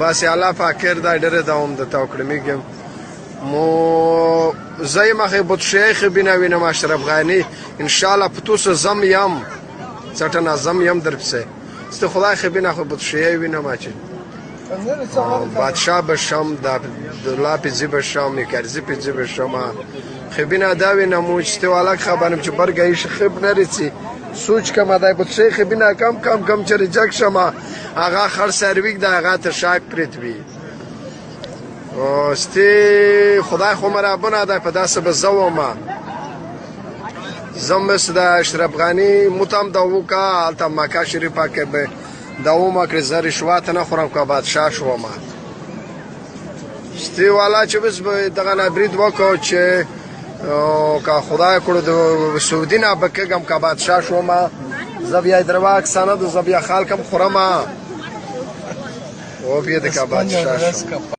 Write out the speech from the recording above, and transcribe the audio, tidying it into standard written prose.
بس الله فاکر دا ډېره دوام د توکړمی مو زي ما خبط شيخ بنا وينما اشرف غاني ان شاء الله پتوس زم يم څټنا زم يم درپسه است خدای خبينا خبط شيخ وينما چې بادشاہ بشم د الله په زیب شام میکرزي په زیب شام خبينا دا وينمو چې والا خبرم چې برګی خب نرسي سوچ کما دای په شیخ بنا کم چې رجک شمه هغه خر سرویک دا هغه ته شاک پرت وی استی خدای خو مرابونه ده په داسه به زوما زم بس د اشرف غانی متام دا وکا الته مکه شریفه کې به داومه کړ زری شوات نه خورم کا بادشاہ شو ما استی والا چې بس دغه نبرید وکاو چې کا خدای کړو د سعودي نه بکګم کا بادشاہ شو ما زبیا درواک سند زبیا خالکم خورما او بیا د کا بادشاہ